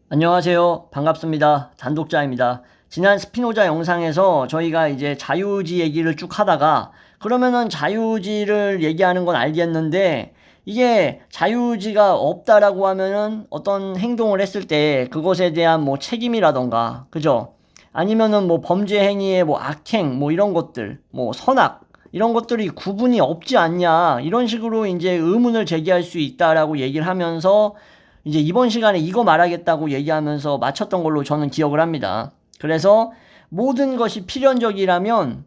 안녕하세요. 반갑습니다. 단독자입니다. 지난 스피노자 영상에서 저희가 이제 자유의지 얘기를 쭉 하다가 그러면은 자유의지를 얘기하는 건 알겠는데 이게 자유의지가 없다라고 하면은 어떤 행동을 했을 때 그것에 대한 뭐 책임이라던가 그죠? 아니면은 뭐 범죄 행위의 뭐 악행 뭐 이런 것들 뭐 선악 이런 것들이 구분이 없지 않냐 이런 식으로 이제 의문을 제기할 수 있다라고 얘기를 하면서 이제 이번 시간에 이거 말하겠다고 얘기하면서 마쳤던 걸로 저는 기억을 합니다. 그래서 모든 것이 필연적이라면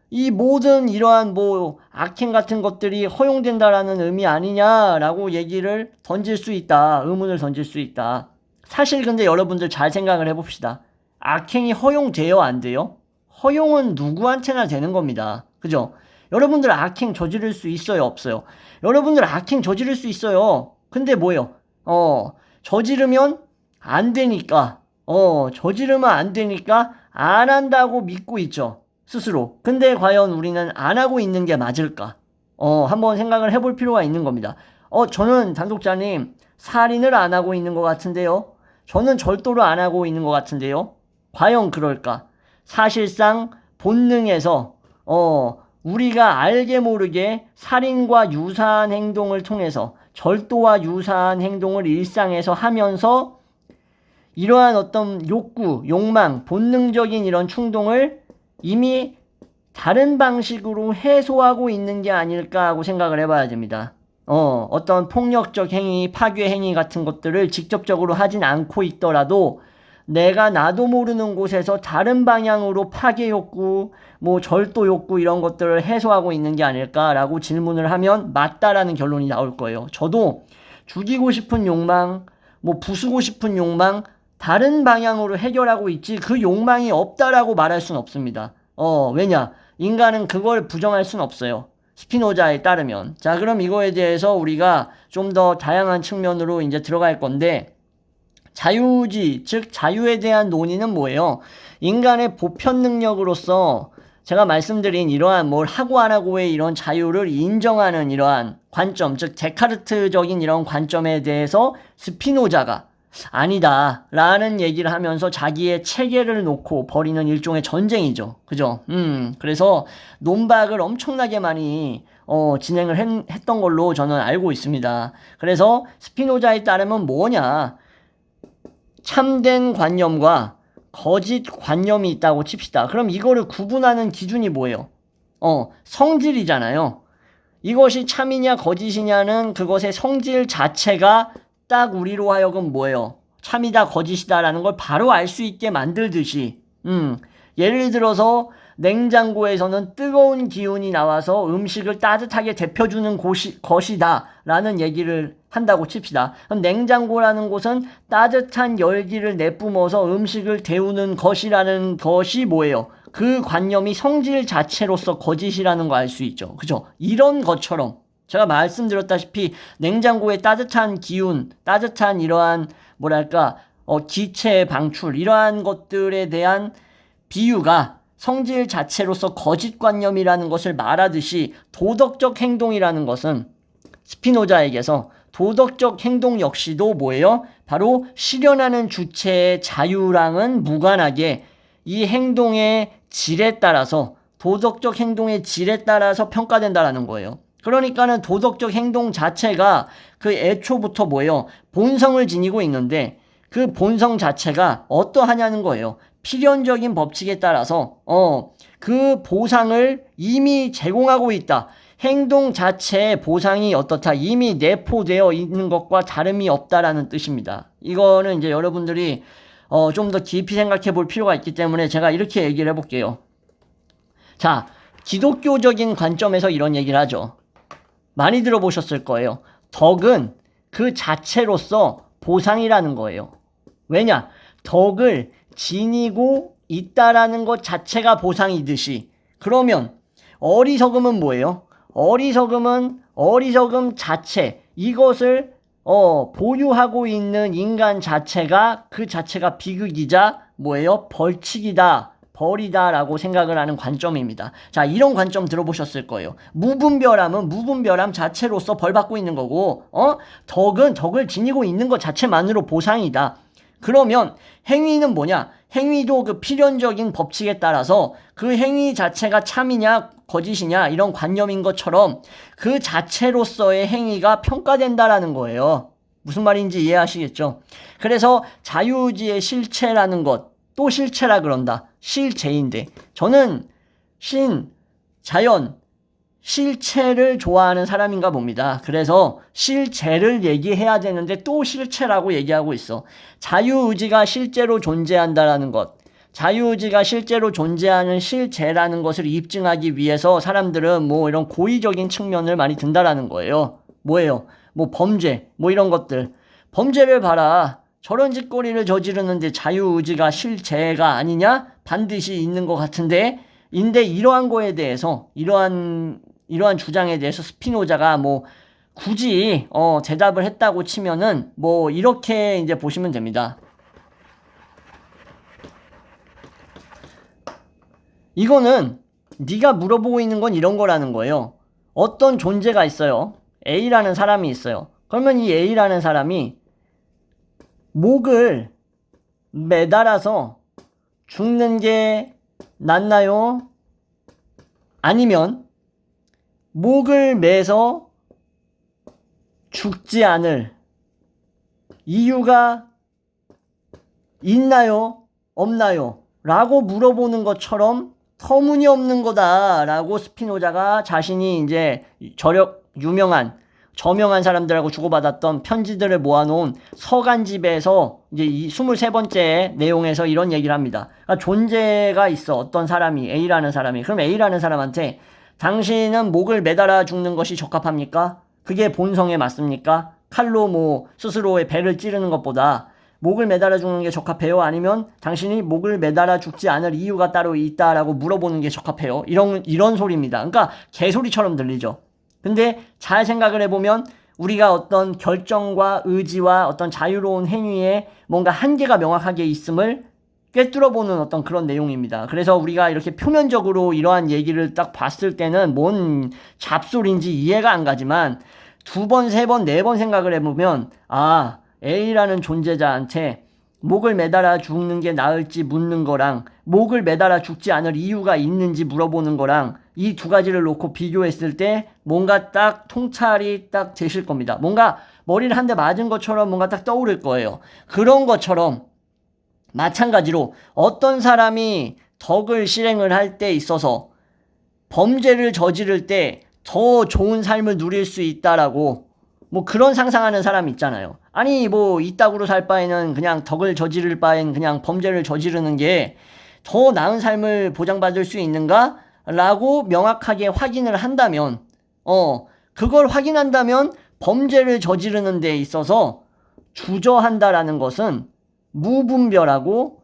이 모든 이러한 뭐 악행 같은 것들이 허용된다라는 의미 아니냐라고 얘기를 던질 수 있다. 의문을 던질 수 있다. 사실 근데 여러분들 잘 생각을 해봅시다. 악행이 허용돼요, 안 돼요? 허용은 누구한테나 되는 겁니다. 그죠? 여러분들 악행 저지를 수 있어요, 없어요? 여러분들 악행 저지를 수 있어요. 근데 뭐예요? 저지르면 안 되니까, 저지르면 안 되니까 안 한다고 믿고 있죠. 스스로. 근데 과연 우리는 안 하고 있는 게 맞을까? 한번 생각을 해볼 필요가 있는 겁니다. 저는 단독자님, 살인을 안 하고 있는 것 같은데요. 저는 절도를 안 하고 있는 것 같은데요. 과연 그럴까? 사실상 본능에서, 우리가 알게 모르게 살인과 유사한 행동을 통해서 절도와 유사한 행동을 일상에서 하면서 이러한 어떤 욕구, 욕망, 본능적인 이런 충동을 이미 다른 방식으로 해소하고 있는 게 아닐까 하고 생각을 해봐야 됩니다. 어떤 폭력적 행위, 파괴 행위 같은 것들을 직접적으로 하진 않고 있더라도 내가 나도 모르는 곳에서 다른 방향으로 파괴 욕구, 뭐 절도 욕구 이런 것들을 해소하고 있는 게 아닐까라고 질문을 하면 맞다라는 결론이 나올 거예요. 저도 죽이고 싶은 욕망, 뭐 부수고 싶은 욕망 다른 방향으로 해결하고 있지 그 욕망이 없다라고 말할 수는 없습니다. 왜냐? 인간은 그걸 부정할 수는 없어요. 스피노자에 따르면. 자, 그럼 이거에 대해서 우리가 좀 더 다양한 측면으로 이제 들어갈 건데 자유의지, 즉 자유에 대한 논의는 뭐예요? 인간의 보편 능력으로서 제가 말씀드린 이러한 뭘 하고 안 하고의 이런 자유를 인정하는 이러한 관점, 즉 데카르트적인 이런 관점에 대해서 스피노자가 아니다 라는 얘기를 하면서 자기의 체계를 놓고 벌이는 일종의 전쟁이죠. 그죠? 그래서 논박을 엄청나게 많이 진행을 했던 걸로 저는 알고 있습니다. 그래서 스피노자에 따르면 뭐냐? 참된 관념과 거짓 관념이 있다고 칩시다. 그럼 이거를 구분하는 기준이 뭐예요? 성질이잖아요. 이것이 참이냐 거짓이냐는 그것의 성질 자체가 딱 우리로 하여금 뭐예요? 참이다 거짓이다라는 걸 바로 알 수 있게 만들듯이 예를 들어서 냉장고에서는 뜨거운 기운이 나와서 음식을 따뜻하게 데펴주는 것이다 라는 얘기를 한다고 칩시다. 그럼 냉장고라는 곳은 따뜻한 열기를 내뿜어서 음식을 데우는 것이라는 것이 뭐예요? 그 관념이 성질 자체로서 거짓이라는 거 알 수 있죠. 그죠? 이런 것처럼 제가 말씀드렸다시피 냉장고의 따뜻한 기운, 따뜻한 이러한 뭐랄까 기체 방출 이러한 것들에 대한 비유가 성질 자체로서 거짓관념이라는 것을 말하듯이 도덕적 행동이라는 것은 스피노자에게서 도덕적 행동 역시도 뭐예요? 바로 실현하는 주체의 자유랑은 무관하게 이 행동의 질에 따라서 도덕적 행동의 질에 따라서 평가된다라는 거예요. 그러니까는 도덕적 행동 자체가 그 애초부터 뭐예요? 본성을 지니고 있는데 그 본성 자체가 어떠하냐는 거예요. 필연적인 법칙에 따라서 그 보상을 이미 제공하고 있다. 행동 자체의 보상이 어떻다. 이미 내포되어 있는 것과 다름이 없다라는 뜻입니다. 이거는 이제 여러분들이 좀 더 깊이 생각해 볼 필요가 있기 때문에 제가 이렇게 얘기를 해볼게요. 자, 기독교적인 관점에서 이런 얘기를 하죠. 많이 들어보셨을 거예요. 덕은 그 자체로서 보상이라는 거예요. 왜냐? 덕을 지니고 있다라는 것 자체가 보상이듯이 그러면 어리석음은 뭐예요? 어리석음 자체 이것을 보유하고 있는 인간 자체가 그 자체가 비극이자 뭐예요? 벌칙이다. 벌이다라고 생각을 하는 관점입니다. 자, 이런 관점 들어보셨을 거예요. 무분별함은 무분별함 자체로서 벌 받고 있는 거고, 덕은 덕을 지니고 있는 것 자체만으로 보상이다. 그러면 행위는 뭐냐? 행위도 그 필연적인 법칙에 따라서 그 행위 자체가 참이냐 거짓이냐 이런 관념인 것처럼 그 자체로서의 행위가 평가된다라는 거예요. 무슨 말인지 이해하시겠죠? 그래서 자유의지의 실체라는 것, 또 실체라 그런다. 실체인데 저는 신, 자연, 실체를 좋아하는 사람인가 봅니다. 그래서 실체를 얘기해야 되는데 또 실체라고 얘기하고 있어. 자유의지가 실제로 존재한다라는 것, 자유의지가 실제로 존재하는 실체라는 것을 입증하기 위해서 사람들은 뭐 이런 고의적인 측면을 많이 든다라는 거예요. 뭐예요? 뭐 범죄, 뭐 이런 것들. 범죄를 봐라. 저런 짓거리를 저지르는데 자유의지가 실체가 아니냐? 반드시 있는 것 같은데 인데 이러한 거에 대해서 이러한 주장에 대해서 스피노자가 뭐 굳이 대답을 했다고 치면은 뭐 이렇게 이제 보시면 됩니다. 이거는 네가 물어보고 있는 건 이런 거라는 거예요. 어떤 존재가 있어요. A라는 사람이 있어요. 그러면 이 A라는 사람이 목을 매달아서 죽는 게 낫나요? 아니면 목을 매서 죽지 않을 이유가 있나요? 없나요? 라고 물어보는 것처럼 터무니없는 거다라고 스피노자가 자신이 이제 저명한 사람들하고 주고받았던 편지들을 모아놓은 서간집에서 이제 이 23번째 내용에서 이런 얘기를 합니다. 그러니까 존재가 있어. 어떤 사람이, A라는 사람이. 그럼 A라는 사람한테 당신은 목을 매달아 죽는 것이 적합합니까? 그게 본성에 맞습니까? 칼로 뭐 스스로의 배를 찌르는 것보다 목을 매달아 죽는 게 적합해요? 아니면 당신이 목을 매달아 죽지 않을 이유가 따로 있다라고 물어보는 게 적합해요? 이런 소리입니다. 그러니까 개소리처럼 들리죠. 근데 잘 생각을 해보면 우리가 어떤 결정과 의지와 어떤 자유로운 행위에 뭔가 한계가 명확하게 있음을 꿰뚫어보는 어떤 그런 내용입니다. 그래서 우리가 이렇게 표면적으로 이러한 얘기를 딱 봤을 때는 뭔 잡소리인지 이해가 안 가지만 2번, 3번, 4번 생각을 해보면 A라는 존재자한테 목을 매달아 죽는 게 나을지 묻는 거랑 목을 매달아 죽지 않을 이유가 있는지 물어보는 거랑 이 두 가지를 놓고 비교했을 때 뭔가 딱 통찰이 딱 되실 겁니다. 뭔가 머리를 한 대 맞은 것처럼 뭔가 딱 떠오를 거예요. 그런 것처럼 마찬가지로 어떤 사람이 덕을 실행을 할 때 있어서 범죄를 저지를 때 더 좋은 삶을 누릴 수 있다라고 뭐 그런 상상하는 사람 있잖아요. 아니 뭐 이따구로 살 바에는 그냥 덕을 저지를 바엔 그냥 범죄를 저지르는 게 더 나은 삶을 보장받을 수 있는가? 라고 명확하게 확인을 한다면 그걸 확인한다면 범죄를 저지르는 데 있어서 주저한다라는 것은 무분별하고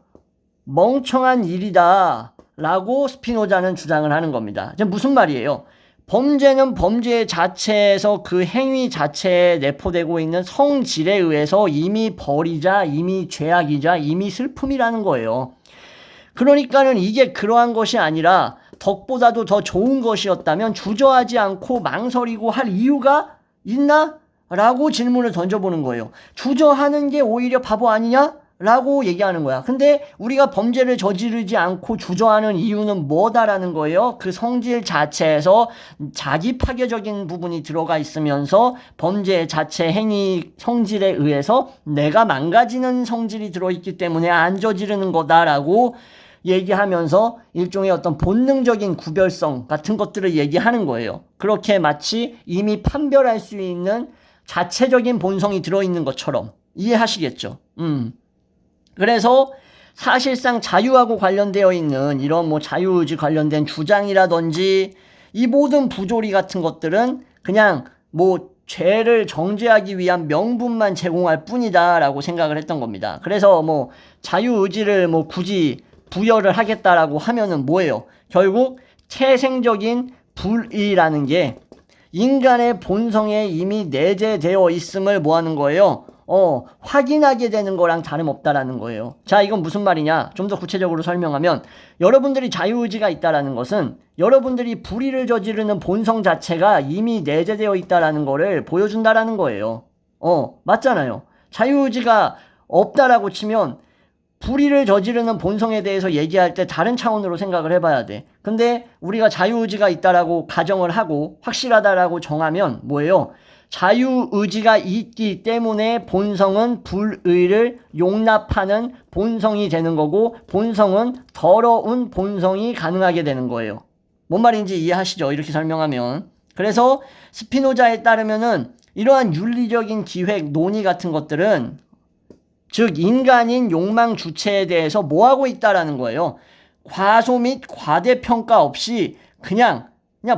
멍청한 일이다 라고 스피노자는 주장을 하는 겁니다. 이제 무슨 말이에요? 범죄는 범죄 자체에서 그 행위 자체에 내포되고 있는 성질에 의해서 이미 벌이자, 이미 죄악이자, 이미 슬픔이라는 거예요. 그러니까는 이게 그러한 것이 아니라 덕보다도 더 좋은 것이었다면 주저하지 않고 망설이고 할 이유가 있나? 라고 질문을 던져보는 거예요. 주저하는 게 오히려 바보 아니냐? 라고 얘기하는 거야. 근데 우리가 범죄를 저지르지 않고 주저하는 이유는 뭐다라는 거예요. 그 성질 자체에서 자기 파괴적인 부분이 들어가 있으면서 범죄 자체 행위 성질에 의해서 내가 망가지는 성질이 들어있기 때문에 안 저지르는 거다라고 얘기하면서 일종의 어떤 본능적인 구별성 같은 것들을 얘기하는 거예요. 그렇게 마치 이미 판별할 수 있는 자체적인 본성이 들어있는 것처럼 이해하시겠죠? 그래서 사실상 자유하고 관련되어 있는 이런 뭐 자유의지 관련된 주장이라든지 이 모든 부조리 같은 것들은 그냥 뭐 죄를 정죄하기 위한 명분만 제공할 뿐이다라고 생각을 했던 겁니다. 그래서 뭐 자유의지를 뭐 굳이 부여를 하겠다라고 하면은 뭐예요? 결국 태생적인 불의라는 게 인간의 본성에 이미 내재되어 있음을 뭐 하는 거예요? 확인하게 되는 거랑 다름없다라는 거예요. 자, 이건 무슨 말이냐? 좀 더 구체적으로 설명하면 여러분들이 자유의지가 있다라는 것은 여러분들이 불의를 저지르는 본성 자체가 이미 내재되어 있다라는 거를 보여준다라는 거예요. 맞잖아요. 자유의지가 없다라고 치면 불의를 저지르는 본성에 대해서 얘기할 때 다른 차원으로 생각을 해봐야 돼. 근데 우리가 자유의지가 있다라고 가정을 하고 확실하다라고 정하면 뭐예요? 자유의지가 있기 때문에 본성은 불의를 용납하는 본성이 되는 거고, 본성은 더러운 본성이 가능하게 되는 거예요. 뭔 말인지 이해하시죠? 이렇게 설명하면. 그래서 스피노자에 따르면은 이러한 윤리적인 기획, 논의 같은 것들은 즉 인간인 욕망 주체에 대해서 뭐하고 있다라는 거예요. 과소 및 과대평가 없이 그냥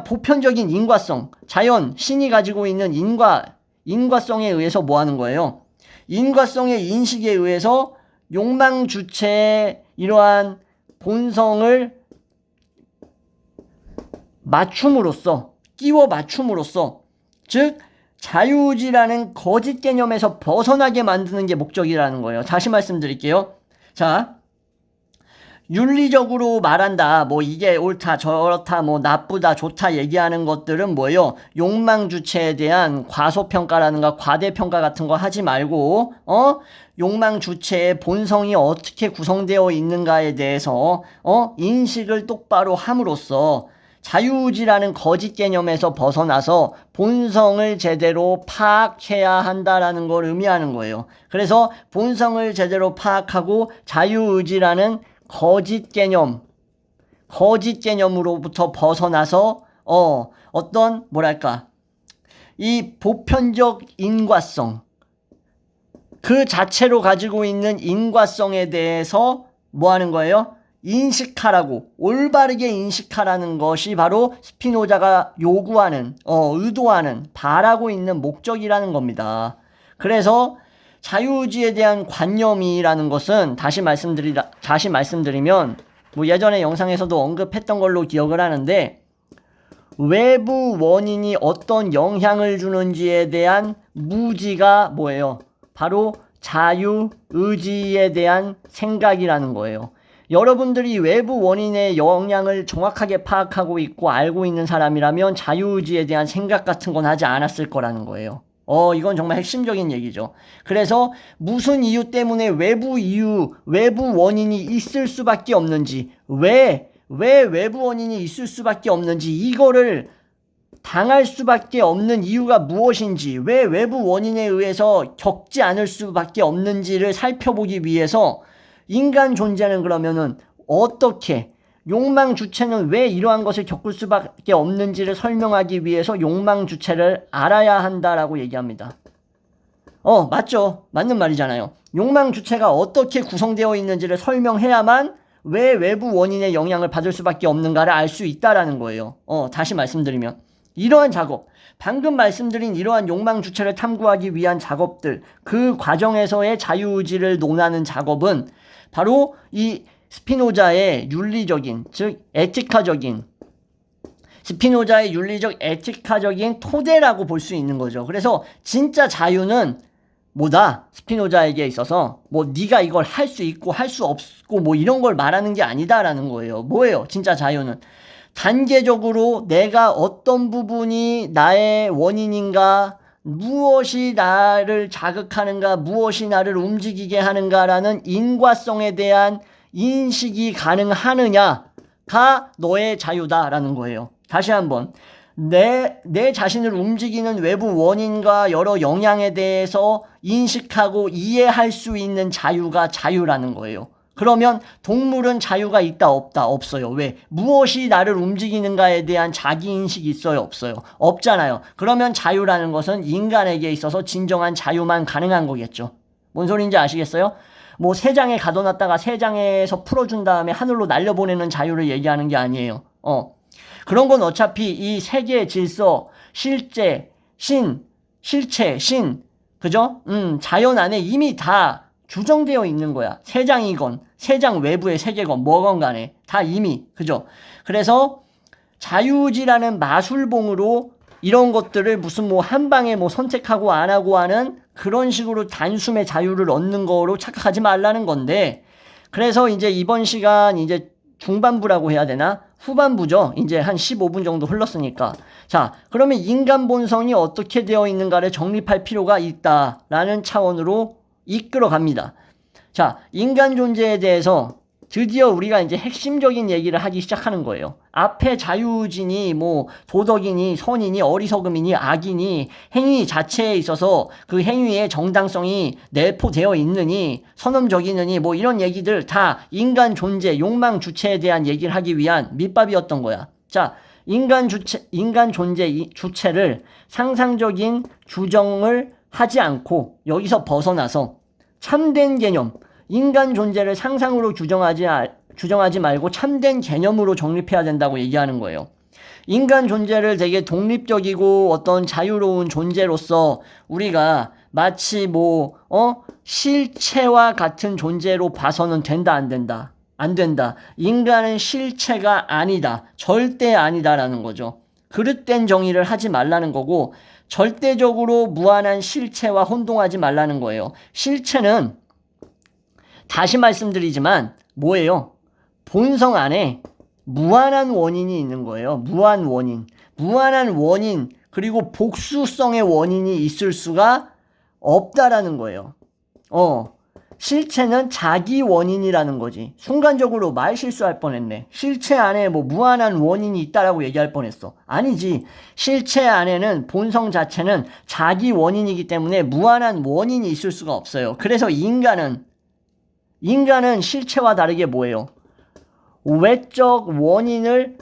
보편적인 인과성, 자연, 신이 가지고 있는 인과성에 의해서 뭐하는 거예요. 인과성의 인식에 의해서 욕망 주체의 이러한 본성을 맞춤으로써, 끼워 맞춤으로써, 즉 자유의지라는 거짓 개념에서 벗어나게 만드는 게 목적이라는 거예요. 다시 말씀드릴게요. 자, 윤리적으로 말한다, 뭐 이게 옳다, 저렇다, 뭐 나쁘다, 좋다 얘기하는 것들은 뭐예요? 욕망 주체에 대한 과소평가라든가 과대평가 같은 거 하지 말고, 욕망 주체의 본성이 어떻게 구성되어 있는가에 대해서, 인식을 똑바로 함으로써 자유의지라는 거짓 개념에서 벗어나서 본성을 제대로 파악해야 한다라는 걸 의미하는 거예요. 그래서 본성을 제대로 파악하고 자유의지라는 거짓 개념으로부터 벗어나서 어떤 뭐랄까 이 보편적 인과성 그 자체로 가지고 있는 인과성에 대해서 뭐 하는 거예요? 인식하라고, 올바르게 인식하라는 것이 바로 스피노자가 요구하는, 의도하는, 바라고 있는 목적이라는 겁니다. 그래서 자유의지에 대한 관념이라는 것은 다시 말씀드리면 뭐 예전에 영상에서도 언급했던 걸로 기억을 하는데, 외부 원인이 어떤 영향을 주는지에 대한 무지가 뭐예요? 바로 자유의지에 대한 생각이라는 거예요. 여러분들이 외부 원인의 영향을 정확하게 파악하고 있고 알고 있는 사람이라면 자유의지에 대한 생각 같은 건 하지 않았을 거라는 거예요. 이건 정말 핵심적인 얘기죠. 그래서 무슨 이유 때문에 외부 원인이 있을 수밖에 없는지, 왜 외부 원인이 있을 수밖에 없는지, 이거를 당할 수밖에 없는 이유가 무엇인지, 왜 외부 원인에 의해서 겪지 않을 수밖에 없는지를 살펴보기 위해서 인간 존재는 그러면은 어떻게, 욕망 주체는 왜 이러한 것을 겪을 수밖에 없는지를 설명하기 위해서 욕망 주체를 알아야 한다라고 얘기합니다. 맞죠? 맞는 말이잖아요. 욕망 주체가 어떻게 구성되어 있는지를 설명해야만 왜 외부 원인의 영향을 받을 수밖에 없는가를 알 수 있다라는 거예요. 다시 말씀드리면 이러한 작업, 방금 말씀드린 이러한 욕망 주체를 탐구하기 위한 작업들, 그 과정에서의 자유의지를 논하는 작업은 바로 이 스피노자의 윤리적인, 즉 에티카적인, 스피노자의 윤리적 에티카적인 토대라고 볼 수 있는 거죠. 그래서 진짜 자유는 뭐다? 스피노자에게 있어서 뭐 네가 이걸 할 수 있고 할 수 없고 뭐 이런 걸 말하는 게 아니다라는 거예요. 뭐예요? 진짜 자유는 단계적으로 내가 어떤 부분이 나의 원인인가, 무엇이 나를 자극하는가, 무엇이 나를 움직이게 하는가라는 인과성에 대한 인식이 가능하느냐가 너의 자유다라는 거예요. 다시 한번, 내 자신을 움직이는 외부 원인과 여러 영향에 대해서 인식하고 이해할 수 있는 자유가 자유라는 거예요. 그러면 동물은 자유가 있다 없다? 없어요. 왜? 무엇이 나를 움직이는가에 대한 자기인식이 있어요? 없어요. 없잖아요. 그러면 자유라는 것은 인간에게 있어서 진정한 자유만 가능한 거겠죠. 뭔 소리인지 아시겠어요? 뭐 세장에 가둬놨다가 세장에서 풀어준 다음에 하늘로 날려보내는 자유를 얘기하는 게 아니에요. 그런 건 어차피 이 세계의 질서, 실체, 신, 그죠? 자연 안에 이미 다 규정되어 있는 거야. 세장이건 세장 외부의 세계건 뭐건 간에 다 이미, 그죠? 그래서 자유의지라는 마술봉으로 이런 것들을 무슨 뭐 한 방에 뭐 선택하고 안 하고 하는 그런 식으로 단숨에 자유를 얻는 거로 착각하지 말라는 건데, 그래서 이제 이번 시간 이제 중반부라고 해야 되나? 후반부죠. 이제 한 15분 정도 흘렀으니까. 자, 그러면 인간 본성이 어떻게 되어 있는가를 정립할 필요가 있다라는 차원으로 이끌어갑니다. 자, 인간 존재에 대해서 드디어 우리가 이제 핵심적인 얘기를 하기 시작하는 거예요. 앞에 자유진이 뭐 도덕이니 선이니 어리석음이니 악이니 행위 자체에 있어서 그 행위의 정당성이 내포되어 있느니 선험적이느니 뭐 이런 얘기들 다 인간 존재, 욕망 주체에 대한 얘기를 하기 위한 밑밥이었던 거야. 자, 인간 존재 주체를 상상적인 규정을 하지 않고 여기서 벗어나서 참된 개념, 인간 존재를 상상으로 규정하지 말고 참된 개념으로 정립해야 된다고 얘기하는 거예요. 인간 존재를 되게 독립적이고 어떤 자유로운 존재로서 우리가 마치 실체와 같은 존재로 봐서는 된다, 안 된다? 안 된다. 인간은 실체가 아니다. 절대 아니다라는 거죠. 그릇된 정의를 하지 말라는 거고 절대적으로 무한한 실체와 혼동하지 말라는 거예요. 실체는 다시 말씀드리지만 뭐예요? 본성 안에 무한한 원인이 있는 거예요. 무한 원인. 무한한 원인 그리고 복수성의 원인이 있을 수가 없다라는 거예요. 실체는 자기 원인이라는 거지. 순간적으로 말 실수할 뻔했네. 실체 안에 무한한 원인이 있다라고 얘기할 뻔했어. 아니지. 실체 안에는 본성 자체는 자기 원인이기 때문에 무한한 원인이 있을 수가 없어요. 그래서 인간은 실체와 다르게 뭐예요? 외적 원인을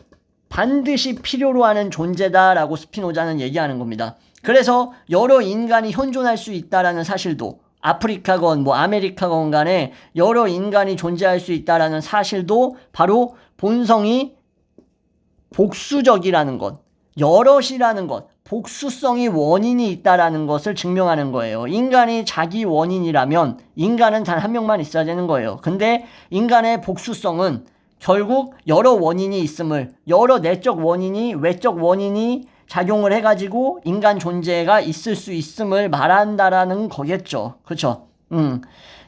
반드시 필요로 하는 존재다라고 스피노자는 얘기하는 겁니다. 그래서 여러 인간이 현존할 수 있다라는 사실도 아프리카건 아메리카건 간에 여러 인간이 존재할 수 있다라는 사실도 바로 본성이 복수적이라는 것, 여럿이라는 것, 복수성이 원인이 있다라는 것을 증명하는 거예요. 인간이 자기 원인이라면 인간은 단 한 명만 있어야 되는 거예요. 근데 인간의 복수성은 결국 여러 원인이 있음을, 여러 내적 원인이, 외적 원인이 작용을 해가지고 인간 존재가 있을 수 있음을 말한다라는 거겠죠. 그렇죠?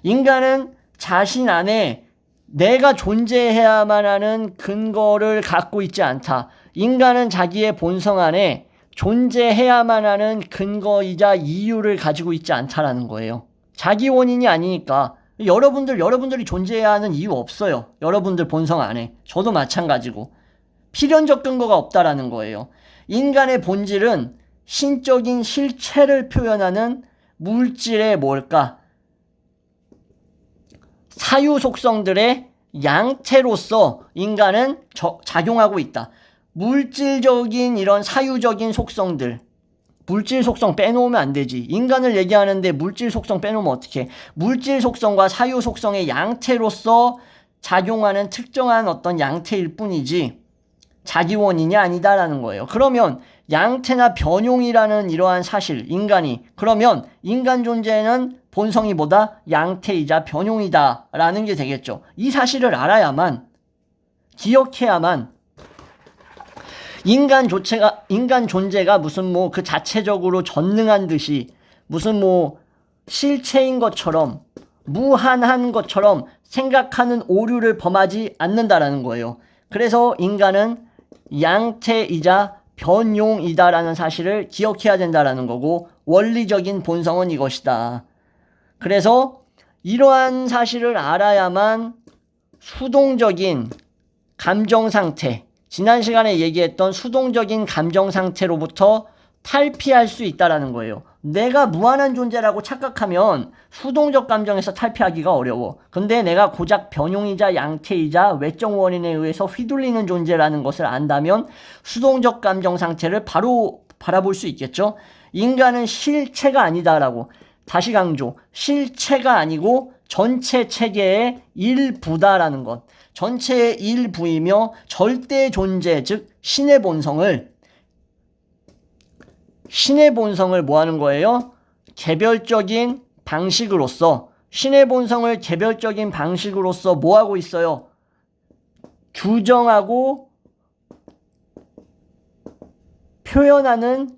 인간은 자신 안에 내가 존재해야만 하는 근거를 갖고 있지 않다. 인간은 자기의 본성 안에 존재해야만 하는 근거이자 이유를 가지고 있지 않다라는 거예요. 자기 원인이 아니니까 여러분들이 존재해야 하는 이유 없어요. 여러분들 본성 안에. 저도 마찬가지고. 필연적 근거가 없다라는 거예요. 인간의 본질은 신적인 실체를 표현하는 물질의 뭘까? 사유 속성들의 양태로서 인간은 작용하고 있다. 물질적인 이런 사유적인 속성들, 물질 속성 빼놓으면 안 되지. 인간을 얘기하는데 물질 속성 빼놓으면 어떡해. 물질 속성과 사유 속성의 양태로서 작용하는 특정한 어떤 양태일 뿐이지 자기 원인이 아니다라는 거예요. 그러면 양태나 변용이라는 이러한 사실, 그러면 인간 존재는 본성이 양태이자 변용이다라는 게 되겠죠. 이 사실을 알아야만, 기억해야만 인간 존재가 무슨 그 자체적으로 전능한 듯이 무슨 실체인 것처럼 무한한 것처럼 생각하는 오류를 범하지 않는다라는 거예요. 그래서 인간은 양태이자 변용이다라는 사실을 기억해야 된다라는 거고 원리적인 본성은 이것이다. 그래서 이러한 사실을 알아야만 수동적인 감정 상태, 지난 시간에 얘기했던 수동적인 감정 상태로부터 탈피할 수 있다라는 거예요. 내가 무한한 존재라고 착각하면 수동적 감정에서 탈피하기가 어려워. 근데 내가 고작 변용이자 양태이자 외적 원인에 의해서 휘둘리는 존재라는 것을 안다면 수동적 감정 상태를 바로 바라볼 수 있겠죠. 인간은 실체가 아니다라고. 다시 강조. 실체가 아니고 전체 체계의 일부다라는 것. 전체의 일부이며 절대 존재, 즉 신의 본성을 뭐 하는 거예요? 개별적인 방식으로서, 신의 본성을 개별적인 방식으로서 뭐 하고 있어요? 규정하고 표현하는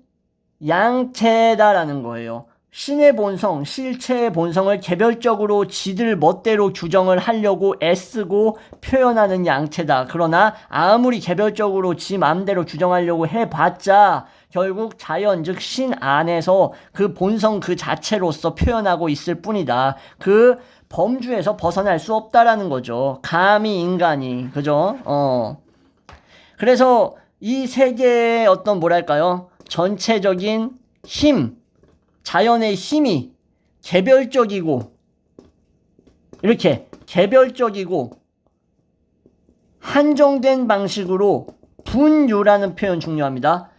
양태다라는 거예요. 신의 본성, 실체의 본성을 개별적으로 지들 멋대로 규정을 하려고 애쓰고 표현하는 양태다. 그러나 아무리 개별적으로 지 마음대로 규정하려고 해봤자 결국 자연, 즉 신 안에서 그 본성 그 자체로서 표현하고 있을 뿐이다. 그 범주에서 벗어날 수 없다라는 거죠. 감히 인간이. 그죠? 그래서 이 세계의 어떤 뭐랄까요? 전체적인 힘, 자연의 힘이 개별적이고, 이렇게 개별적이고 한정된 방식으로 분유라는 표현 중요합니다.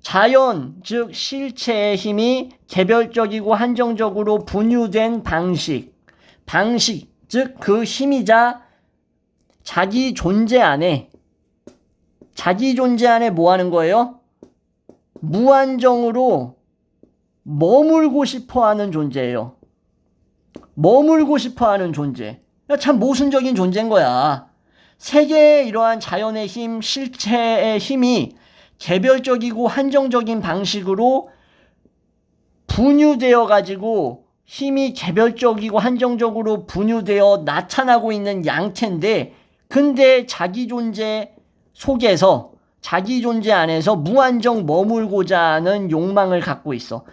자연, 즉 실체의 힘이 개별적이고 한정적으로 분유된 방식, 즉 그 힘이자 자기 존재 안에 뭐 하는 거예요? 무한정으로 머물고 싶어 하는 존재예요. 머물고 싶어 하는 존재. 참 모순적인 존재인 거야. 세계의 이러한 자연의 힘, 실체의 힘이 개별적이고 한정적인 방식으로 분유되어 가지고 힘이 개별적이고 한정적으로 분유되어 나타나고 있는 양태인데, 근데 자기 존재 속에서, 자기 존재 안에서 무한정 머물고자 하는 욕망을 갖고 있어.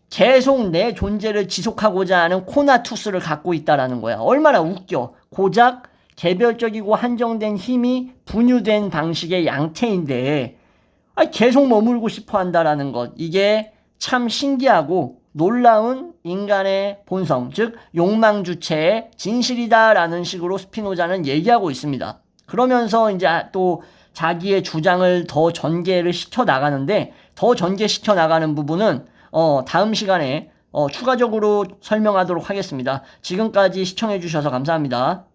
계속 내 존재를 지속하고자 하는 코나투스를 갖고 있다라는 거야. 얼마나 웃겨. 고작 개별적이고 한정된 힘이 분유된 방식의 양태인데 계속 머물고 싶어 한다라는 것. 이게 참 신기하고 놀라운 인간의 본성, 즉 욕망 주체의 진실이다라는 식으로 스피노자는 얘기하고 있습니다. 그러면서 이제 또 자기의 주장을 더 전개를 시켜 나가는데, 더 전개시켜 나가는 부분은 다음 시간에 추가적으로 설명하도록 하겠습니다. 지금까지 시청해 주셔서 감사합니다.